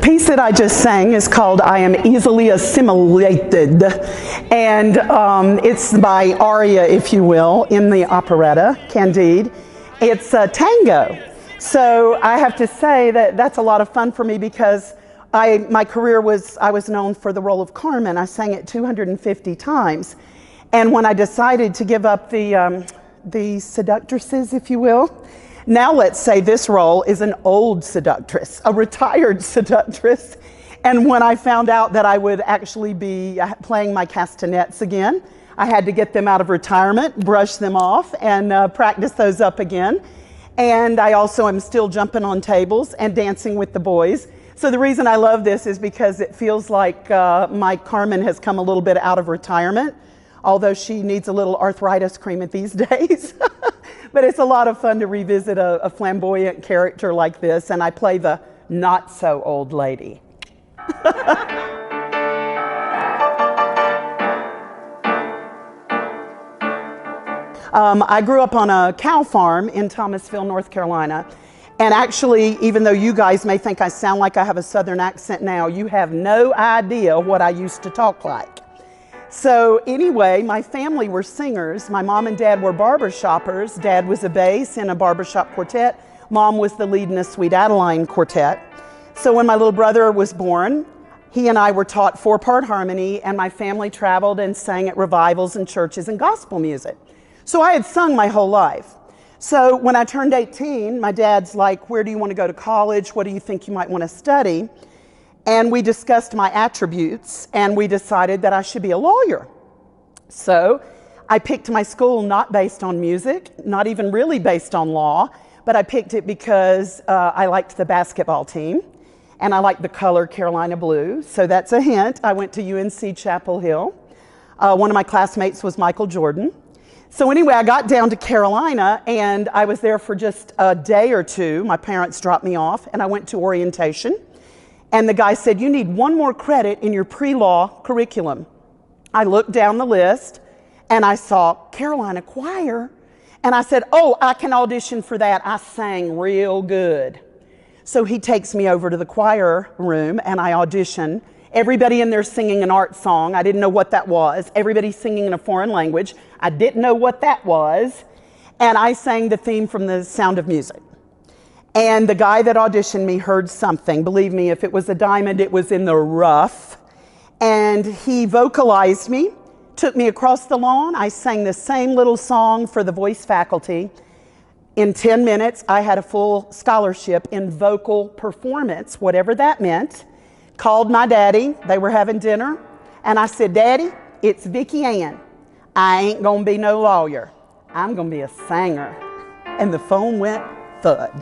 piece that I just sang is called I Am Easily Assimilated, and it's by aria, if you will, in the operetta, Candide. It's a tango. So I have to say that that's a lot of fun for me because my career was, I was known for the role of Carmen. I sang it 250 times. And when I decided to give up the seductresses, if you will, now let's say this role is an old seductress, a retired seductress. And when I found out that I would actually be playing my castanets again, I had to get them out of retirement, brush them off, and practice those up again. And I also am still jumping on tables and dancing with the boys. So the reason I love this is because it feels like my Carmen has come a little bit out of retirement, although she needs a little arthritis cream these days. But it's a lot of fun to revisit a flamboyant character like this, and I play the not-so-old lady. I grew up on a cow farm in Thomasville, North Carolina. And actually, even though you guys may think I sound like I have a Southern accent now, you have no idea what I used to talk like. So anyway, my family were singers. My mom and dad were barbershoppers. Dad was a bass in a barbershop quartet. Mom was the lead in a Sweet Adeline quartet. So when my little brother was born, he and I were taught 4-part harmony, and my family traveled and sang at revivals and churches and gospel music. So I had sung my whole life. So when I turned 18, my dad's like, where do you want to go to college? What do you think you might want to study? And we discussed my attributes, and we decided that I should be a lawyer. So I picked my school not based on music, not even really based on law, but I picked it because I liked the basketball team, and I liked the color Carolina blue. So that's a hint. I went to UNC Chapel Hill. One of my classmates was Michael Jordan. So anyway, I got down to Carolina, and I was there for just a day or two. My parents dropped me off, and I went to orientation. And the guy said, you need one more credit in your pre-law curriculum. I looked down the list, and I saw Carolina Choir. And I said, oh, I can audition for that. I sang real good. So he takes me over to the choir room, and I audition. Everybody in there singing an art song. I didn't know what that was. Everybody singing in a foreign language. I didn't know what that was. And I sang the theme from The Sound of Music. And the guy that auditioned me heard something. Believe me, if it was a diamond, it was in the rough. And he vocalized me, took me across the lawn. I sang the same little song for the voice faculty. In 10 minutes, I had a full scholarship in vocal performance, whatever that meant. Called my daddy. They were having dinner. And I said, Daddy, it's Vicki Ann. I ain't gonna be no lawyer. I'm gonna be a singer. And the phone went thud.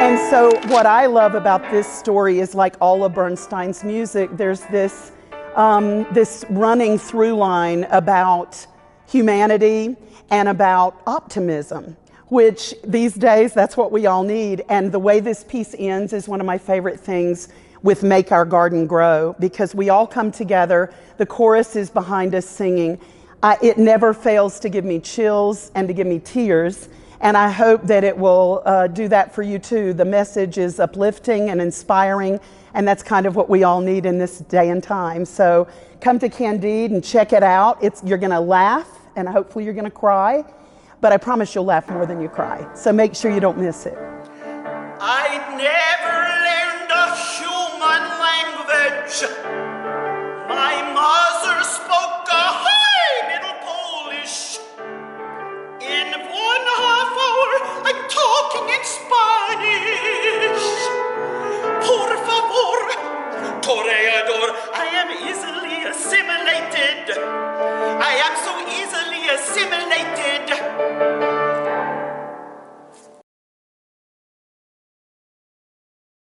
And so what I love about this story is, like all of Bernstein's music, there's this running through line about humanity and about optimism, which these days, that's what we all need. And the way this piece ends is one of my favorite things with Make Our Garden Grow, because we all come together. The chorus is behind us singing. It never fails to give me chills and to give me tears. And I hope that it will do that for you too. The message is uplifting and inspiring, and that's kind of what we all need in this day and time. So come to Candide and check it out. You're gonna laugh, and hopefully you're gonna cry, but I promise you'll laugh more than you cry. So make sure you don't miss it. I never learned a human language. My mother spoke a high Middle Polish. In 1.5 hours, I'm talking in Spanish. Por favor, Corea.